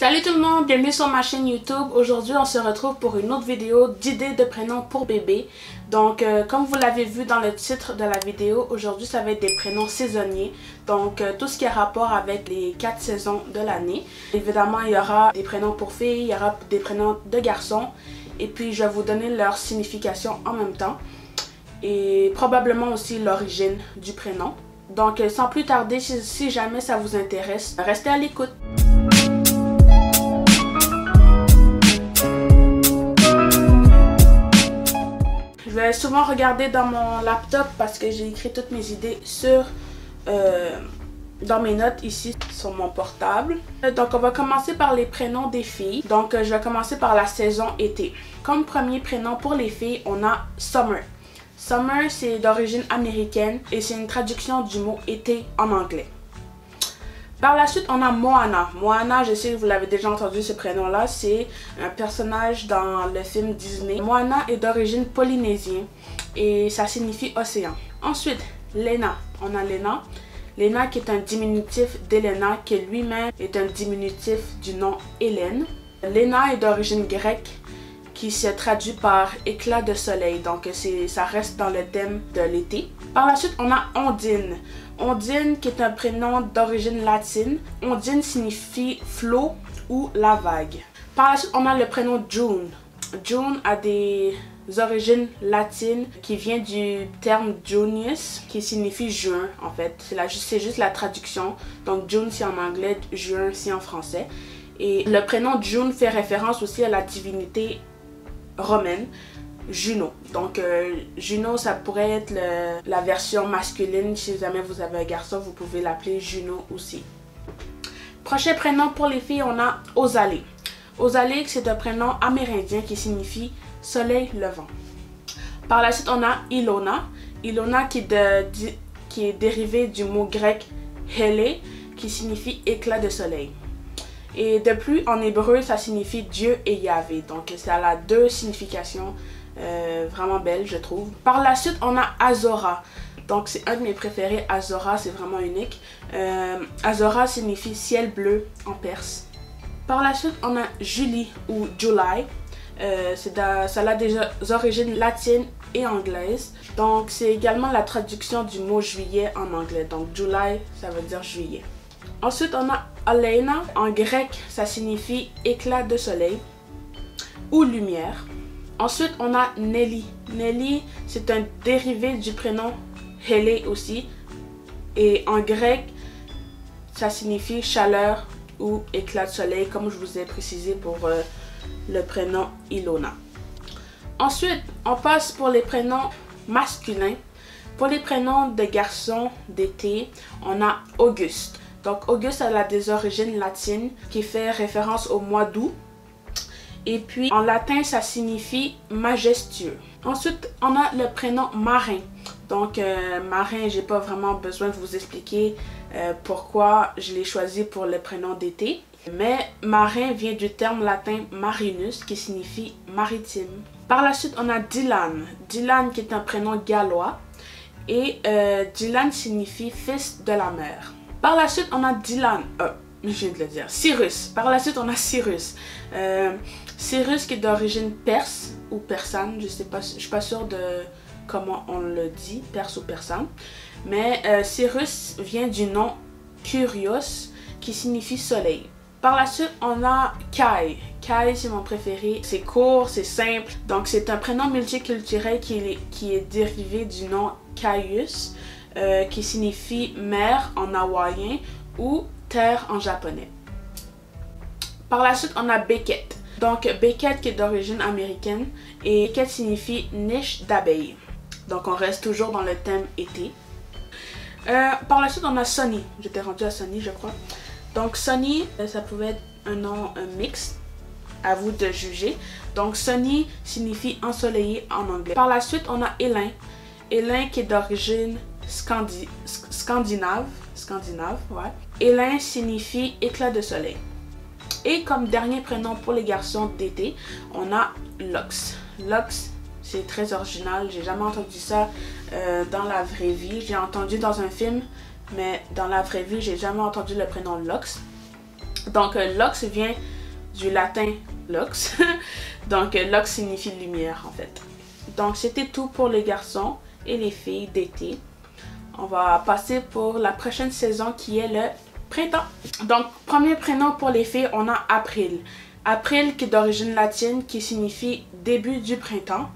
Salut tout le monde, bienvenue sur ma chaîne YouTube. Aujourd'hui, on se retrouve pour une autre vidéo d'idées de prénoms pour bébé. Donc, comme vous l'avez vu dans le titre de la vidéo, aujourd'hui, ça va être des prénoms saisonniers. Donc, tout ce qui a rapport avec les 4 saisons de l'année. Évidemment, il y aura des prénoms pour filles, il y aura des prénoms de garçons. Et puis, je vais vous donner leur signification en même temps. Et probablement aussi l'origine du prénom. Donc, sans plus tarder, si jamais ça vous intéresse, restez à l'écoute. Je vais souvent regarder dans mon laptop parce que j'ai écrit toutes mes idées dans mes notes ici sur mon portable. Donc on va commencer par les prénoms des filles. Donc je vais commencer par la saison été. Comme premier prénom pour les filles, on a Summer. Summer, c'est d'origine américaine et c'est une traduction du mot été en anglais. Par la suite, on a Moana. Moana, je sais que vous l'avez déjà entendu ce prénom-là, c'est un personnage dans le film Disney. Moana est d'origine polynésienne et ça signifie océan. Ensuite, Lena. On a Lena. Lena qui est un diminutif d'Elena qui lui-même est un diminutif du nom Hélène. Lena est d'origine grecque qui se traduit par éclat de soleil. Donc ça reste dans le thème de l'été. Par la suite, on a Ondine. Ondine qui est un prénom d'origine latine. Ondine signifie flot ou la vague. Par la suite, on a le prénom June. June a des origines latines qui vient du terme Junius qui signifie juin en fait. C'est juste la traduction. Donc June c'est en anglais, juin c'est en français. Et le prénom June fait référence aussi à la divinité romaine Juno. Donc Juno, ça pourrait être la version masculine. Si jamais vous avez un garçon, vous pouvez l'appeler Juno aussi. Prochain prénom pour les filles, on a Ozalé. Ozalé, c'est un prénom amérindien qui signifie soleil levant. Par la suite, on a Ilona. Ilona qui est dérivé du mot grec Hélé qui signifie éclat de soleil. Et de plus, en hébreu, ça signifie Dieu et Yahvé. Donc, ça a deux significations vraiment belles, je trouve. Par la suite, on a Azora. Donc, c'est un de mes préférés. Azora, c'est vraiment unique. Azora signifie ciel bleu en perse. Par la suite, on a Julie ou July. Ça a des origines latines et anglaises. Donc, c'est également la traduction du mot juillet en anglais. Donc, July, ça veut dire juillet. Ensuite, on a Aleina. En grec, ça signifie éclat de soleil ou lumière. Ensuite, on a Nelly. Nelly, c'est un dérivé du prénom Hélé aussi. Et en grec, ça signifie chaleur ou éclat de soleil, comme je vous ai précisé pour le prénom Ilona. Ensuite, on passe pour les prénoms masculins. Pour les prénoms de garçons d'été, on a Auguste. Donc, Auguste a des origines latines qui fait référence au mois d'août. Et puis, en latin, ça signifie majestueux. Ensuite, on a le prénom Marin. Donc, Marin, j'ai pas vraiment besoin de vous expliquer pourquoi je l'ai choisi pour le prénom d'été. Mais Marin vient du terme latin marinus qui signifie maritime. Par la suite, on a Dylan. Dylan qui est un prénom gallois. Et Dylan signifie fils de la mer. Par la suite, on a Dylan. Je viens de le dire. Cyrus. Par la suite, on a Cyrus. Cyrus qui est d'origine perse ou persane. Je suis pas sûre de comment on le dit, perse ou persane. Mais Cyrus vient du nom Kyrios qui signifie soleil. Par la suite, on a Kai. Kai, c'est mon préféré. C'est court, c'est simple. Donc, c'est un prénom multiculturel qui est dérivé du nom Caius, qui signifie mer en hawaïen ou terre en japonais. Par la suite, on a Beckett. Donc, Beckett qui est d'origine américaine et Beckett signifie niche d'abeilles. Donc, on reste toujours dans le thème été. Par la suite, on a Sonny. J'étais rendue à Sonny, je crois. Donc, Sonny, ça pouvait être un nom mixte. À vous de juger. Donc, Sonny signifie ensoleillé en anglais. Par la suite, on a Hélin. Hélin qui est d'origine scandinave, ouais. Hélin signifie éclat de soleil. Et comme dernier prénom pour les garçons d'été, on a Lux. Lux, c'est très original. J'ai jamais entendu ça dans la vraie vie. J'ai entendu dans un film, mais dans la vraie vie, j'ai jamais entendu le prénom Lux. Donc Lux vient du latin lux. Donc lux signifie lumière en fait. Donc c'était tout pour les garçons et les filles d'été. On va passer pour la prochaine saison qui est le printemps. Donc premier prénom pour les filles, on a April. April qui est d'origine latine qui signifie début du printemps.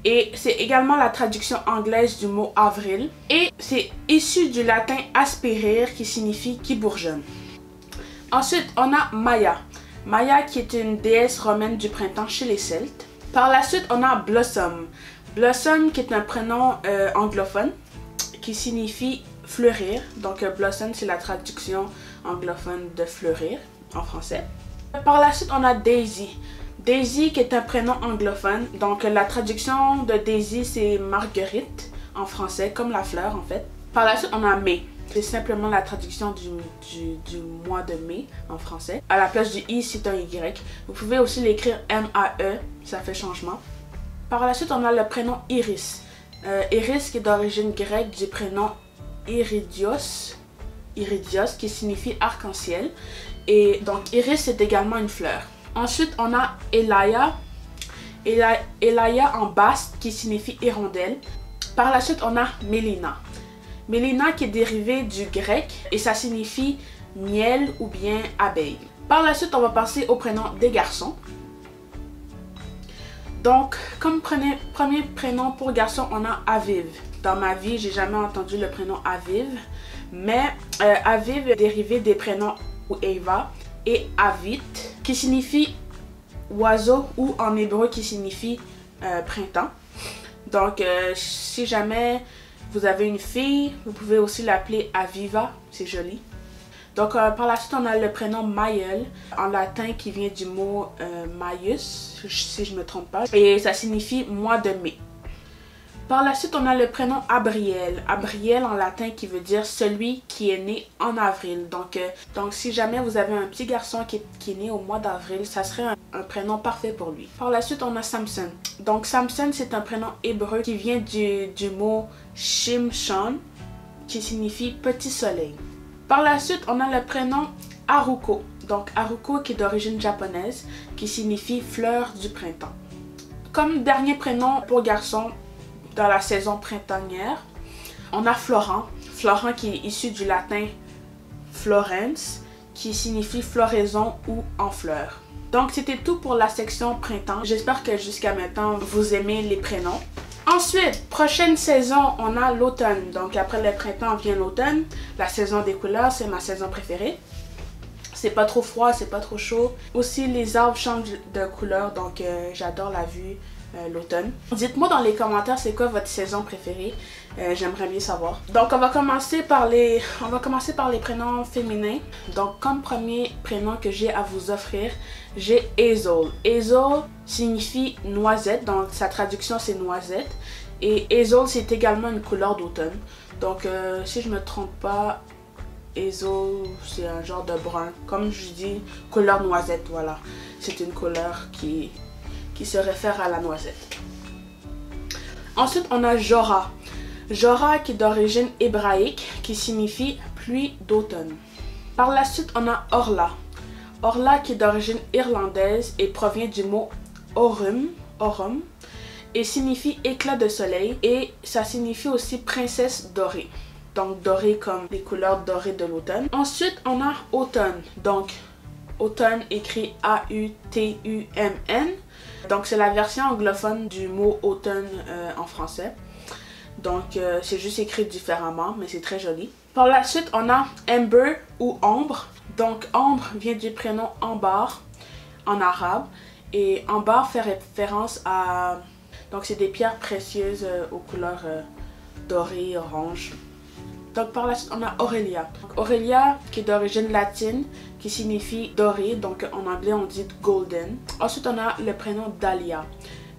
Et c'est également la traduction anglaise du mot avril. Et c'est issu du latin asperir qui signifie qui bourgeonne. Ensuite, on a Maya. Maya qui est une déesse romaine du printemps chez les Celtes. Par la suite, on a Blossom. Blossom qui est un prénom anglophone qui signifie fleurir. Donc Blossom c'est la traduction anglophone de fleurir en français. Par la suite, on a Daisy. Daisy qui est un prénom anglophone. Donc la traduction de Daisy c'est Marguerite en français, comme la fleur en fait. Par la suite, on a May. C'est simplement la traduction du mois de mai en français. À la place du I, c'est un Y. Vous pouvez aussi l'écrire M-A-E, ça fait changement. Par la suite, on a le prénom Iris. Iris qui est d'origine grecque du prénom Iridios, qui signifie arc-en-ciel. Et donc Iris c'est également une fleur. Ensuite, on a Elaya. Elaya en basque qui signifie hirondelle. Par la suite, on a Mélina. Mélina qui est dérivé du grec et ça signifie miel ou bien abeille. Par la suite, on va passer au prénom des garçons. Donc, comme premier prénom pour garçon, on a Aviv. Dans ma vie, j'ai jamais entendu le prénom Aviv, mais Aviv est dérivé des prénoms Eva et Avit, qui signifie oiseau ou en hébreu qui signifie printemps. Donc, si jamais vous avez une fille, vous pouvez aussi l'appeler Aviva, c'est joli. Donc par la suite, on a le prénom Maël, en latin qui vient du mot Maius, si je ne me trompe pas, et ça signifie mois de mai. Par la suite, on a le prénom Abriel. Abriel en latin qui veut dire celui qui est né en avril. Donc si jamais vous avez un petit garçon qui est né au mois d'avril, ça serait un prénom parfait pour lui. Par la suite, on a Samson. Donc Samson, c'est un prénom hébreu qui vient du mot Shimshon, qui signifie petit soleil. Par la suite, on a le prénom Haruko. Donc Haruko qui est d'origine japonaise, qui signifie fleur du printemps. Comme dernier prénom pour garçon, dans la saison printanière, on a Florent. Florent qui est issu du latin florens, qui signifie floraison ou en fleurs. Donc c'était tout pour la section printemps. J'espère que jusqu'à maintenant vous aimez les prénoms. Ensuite, prochaine saison, on a l'automne. Donc après le printemps vient l'automne. La saison des couleurs, c'est ma saison préférée. C'est pas trop froid, c'est pas trop chaud. Aussi les arbres changent de couleur, donc j'adore la vue. L'automne. Dites-moi dans les commentaires c'est quoi votre saison préférée, j'aimerais bien savoir. Donc on va commencer par les prénoms féminins. Donc comme premier prénom que j'ai à vous offrir, j'ai Hazel. Hazel signifie noisette, donc sa traduction c'est noisette. Et Hazel c'est également une couleur d'automne. Donc si je me trompe pas, Hazel c'est un genre de brun. Comme je dis, couleur noisette, voilà. C'est une couleur qui se réfère à la noisette. Ensuite, on a Jorah. Jorah qui est d'origine hébraïque, qui signifie pluie d'automne. Par la suite, on a Orla. Orla qui est d'origine irlandaise et provient du mot Aurum, et signifie éclat de soleil, et ça signifie aussi princesse dorée. Donc dorée comme les couleurs dorées de l'automne. Ensuite, on a Automne. Donc automne écrit A-U-T-U-M-N. Donc c'est la version anglophone du mot automne en français. Donc c'est juste écrit différemment, mais c'est très joli. Par la suite, on a Amber ou Ambre. Donc Ambre vient du prénom Ambar en arabe. Et Ambar fait référence à... Donc c'est des pierres précieuses aux couleurs dorées, orange. Donc par la suite, on a Aurelia. Donc, Aurelia qui est d'origine latine, qui signifie doré, donc en anglais on dit golden. Ensuite, on a le prénom Dahlia.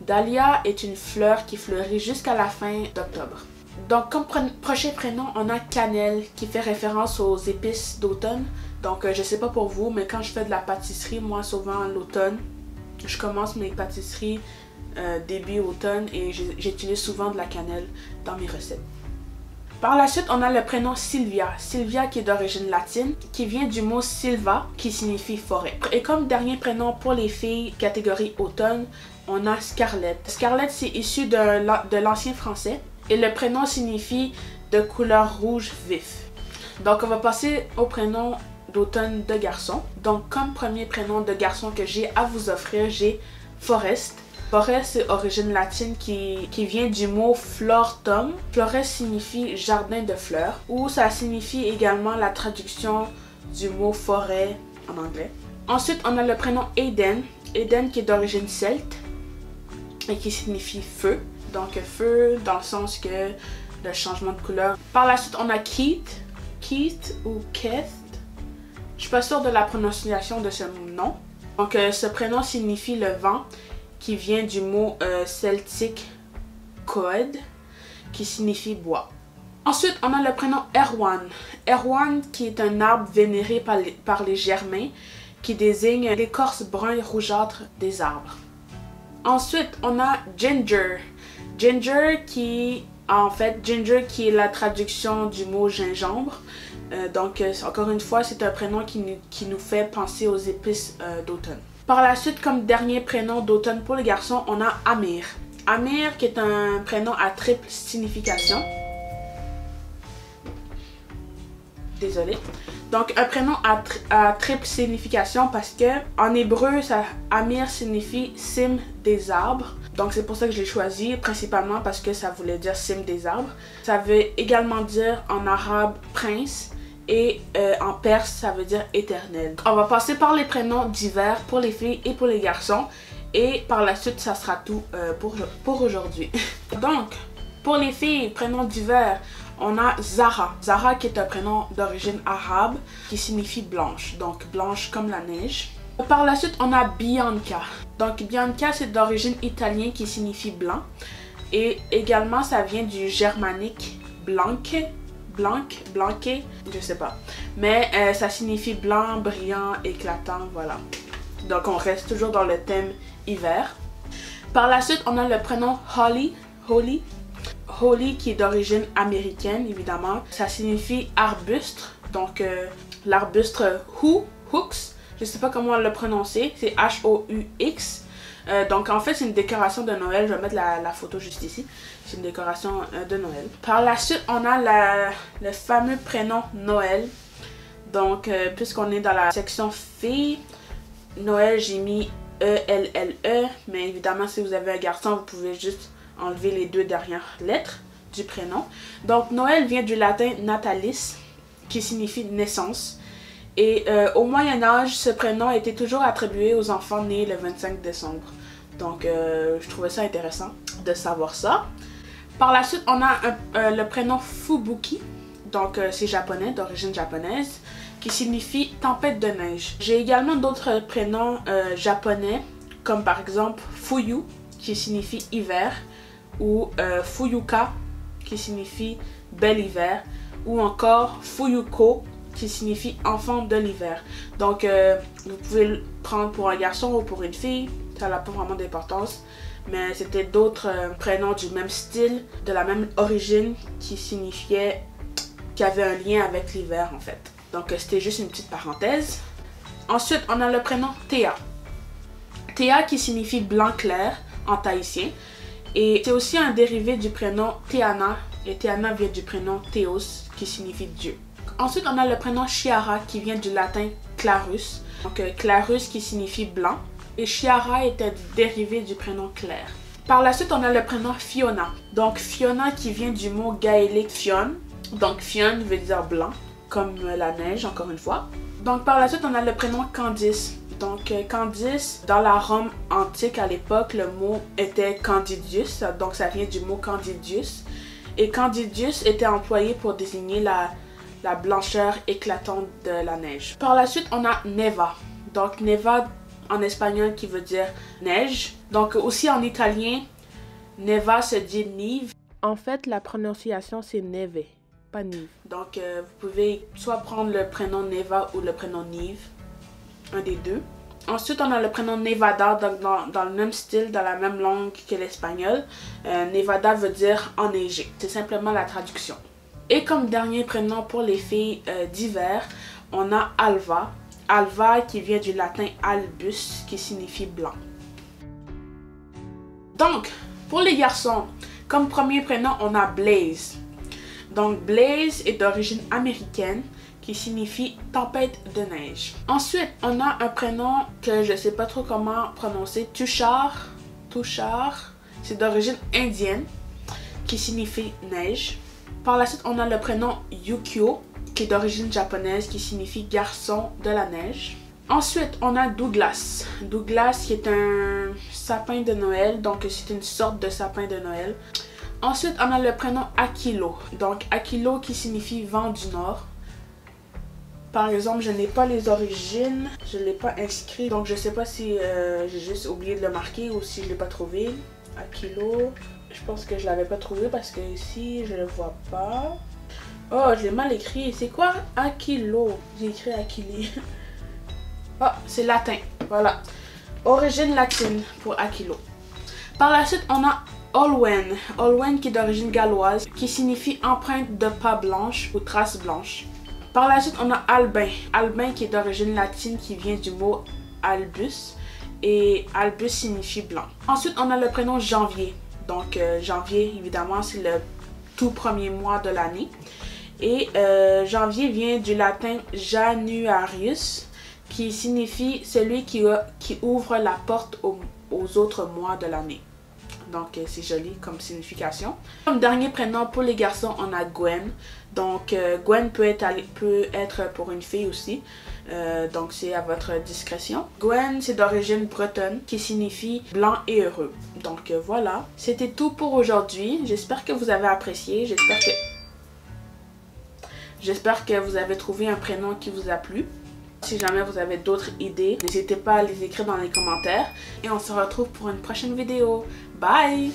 Dahlia est une fleur qui fleurit jusqu'à la fin d'octobre. Donc comme prochain prénom, on a Cannelle, qui fait référence aux épices d'automne. Donc je sais pas pour vous, mais quand je fais de la pâtisserie, moi souvent l'automne, je commence mes pâtisseries début automne et j'utilise souvent de la cannelle dans mes recettes. Par la suite, on a le prénom Sylvia. Sylvia qui est d'origine latine, qui vient du mot silva, qui signifie forêt. Et comme dernier prénom pour les filles, catégorie automne, on a Scarlett. Scarlett, c'est issu de l'ancien français et le prénom signifie de couleur rouge vif. Donc, on va passer au prénom d'automne de garçon. Donc, comme premier prénom de garçon que j'ai à vous offrir, j'ai Forest. Forest, c'est origine latine qui vient du mot flortum. Flores signifie jardin de fleurs, ou ça signifie également la traduction du mot forêt en anglais. Ensuite, on a le prénom Aiden. Aiden qui est d'origine celte et qui signifie feu. Donc feu dans le sens que le changement de couleur. Par la suite, on a Keith. Keith ou Keith. Je suis pas sûre de la prononciation de ce nom. Donc ce prénom signifie le vent, qui vient du mot celtique coed, qui signifie bois. Ensuite, on a le prénom Erwan. Erwan qui est un arbre vénéré par les Germains, qui désigne l'écorce brun et rougeâtre des arbres. Ensuite, on a Ginger. Ginger qui est la traduction du mot gingembre. Donc, encore une fois, c'est un prénom qui nous fait penser aux épices d'automne. Par la suite, comme dernier prénom d'automne pour les garçons, on a Amir. Amir qui est un prénom à triple signification. Désolée. Donc un prénom à triple signification parce que en hébreu, Amir signifie cime des arbres. Donc c'est pour ça que je l'ai choisi, principalement parce que ça voulait dire cime des arbres. Ça veut également dire en arabe prince. Et en perse, ça veut dire éternel. On va passer par les prénoms divers pour les filles et pour les garçons. Et par la suite, ça sera tout pour aujourd'hui. Donc, pour les filles, prénoms divers, on a Zara. Zara qui est un prénom d'origine arabe qui signifie blanche. Donc blanche comme la neige. Par la suite, on a Bianca. Donc Bianca, c'est d'origine italienne qui signifie blanc. Et également, ça vient du germanique blanque. Blanqué, je sais pas. Mais ça signifie blanc, brillant, éclatant, voilà. Donc on reste toujours dans le thème hiver. Par la suite, on a le prénom Holly. Holly qui est d'origine américaine, évidemment. Ça signifie arbuste. Donc l'arbuste hooks, je sais pas comment le prononcer, c'est H-O-U-X. Donc en fait c'est une décoration de Noël, je vais mettre la photo juste ici, c'est une décoration de Noël. Par la suite on a le fameux prénom Noël, donc puisqu'on est dans la section filles, Noël j'ai mis E-L-L-E, mais évidemment si vous avez un garçon vous pouvez juste enlever les deux dernières lettres du prénom. Donc Noël vient du latin natalis qui signifie naissance. Et au Moyen-Âge, ce prénom était toujours attribué aux enfants nés le 25 décembre. Donc, je trouvais ça intéressant de savoir ça. Par la suite, on a le prénom Fubuki. Donc, c'est japonais, d'origine japonaise, qui signifie tempête de neige. J'ai également d'autres prénoms japonais, comme par exemple Fuyu, qui signifie hiver, ou Fuyuka, qui signifie bel hiver, ou encore Fuyuko, qui signifie enfant de l'hiver. Donc, vous pouvez le prendre pour un garçon ou pour une fille, ça n'a pas vraiment d'importance. Mais c'était d'autres prénoms du même style, de la même origine, qui avaient un lien avec l'hiver en fait. Donc, c'était juste une petite parenthèse. Ensuite, on a le prénom Théa. Théa qui signifie blanc clair en tahitien. Et c'est aussi un dérivé du prénom Théana. Et Théana vient du prénom Théos, qui signifie Dieu. Ensuite, on a le prénom Chiara qui vient du latin clarus. Donc, clarus qui signifie blanc. Et Chiara est un dérivé du prénom Claire. Par la suite, on a le prénom Fiona. Donc, Fiona qui vient du mot gaélique Fionn. Donc, Fionn veut dire blanc, comme la neige, encore une fois. Donc, par la suite, on a le prénom Candice. Donc, Candice, dans la Rome antique à l'époque, le mot était Candidius. Donc, ça vient du mot Candidius. Et Candidius était employé pour désigner la blancheur éclatante de la neige. Par la suite, on a Neva. Donc, Neva en espagnol qui veut dire neige. Donc, aussi en italien, Neva se dit nive. En fait, la prononciation, c'est neve, pas nive. Donc, vous pouvez soit prendre le prénom Neva ou le prénom Nive, un des deux. Ensuite, on a le prénom Nevada, donc dans le même style, dans la même langue que l'espagnol. Nevada veut dire enneigé. C'est simplement la traduction. Et comme dernier prénom pour les filles d'hiver, on a Alva. Alva qui vient du latin albus qui signifie blanc. Donc, pour les garçons, comme premier prénom, on a Blaze. Donc, Blaze est d'origine américaine qui signifie tempête de neige. Ensuite, on a un prénom que je ne sais pas trop comment prononcer, Tushar. Tushar, c'est d'origine indienne qui signifie neige. Par la suite, on a le prénom Yukio qui est d'origine japonaise qui signifie garçon de la neige. Ensuite, on a Douglas. Douglas qui est un sapin de Noël, donc c'est une sorte de sapin de Noël. Ensuite, on a le prénom Akilo. Donc Akilo qui signifie vent du nord. Par exemple, je n'ai pas les origines, je ne l'ai pas inscrit, donc je ne sais pas si j'ai juste oublié de le marquer ou si je ne l'ai pas trouvé. Akilo, je pense que je ne l'avais pas trouvé parce que ici, je ne le vois pas. Oh, je l'ai mal écrit. C'est quoi Akilo? J'ai écrit Akili. Oh, c'est latin. Voilà. Origine latine pour Akilo. Par la suite, on a Olwen. Olwen qui est d'origine galloise, qui signifie empreinte de pas blanche ou trace blanche. Par la suite, on a Albin. Albin qui est d'origine latine, qui vient du mot albus. Et albus signifie blanc. Ensuite, on a le prénom Janvier. Donc, janvier, évidemment, c'est le tout premier mois de l'année. Et janvier vient du latin Januarius, qui signifie celui qui ouvre la porte aux autres mois de l'année. Donc c'est joli comme signification. Comme dernier prénom pour les garçons, on a Gwen. Donc Gwen peut être pour une fille aussi. Donc c'est à votre discrétion. Gwen, c'est d'origine bretonne qui signifie blanc et heureux. Donc voilà, c'était tout pour aujourd'hui. J'espère que vous avez apprécié. J'espère que vous avez trouvé un prénom qui vous a plu. Si jamais vous avez d'autres idées, n'hésitez pas à les écrire dans les commentaires. Et on se retrouve pour une prochaine vidéo. Bye!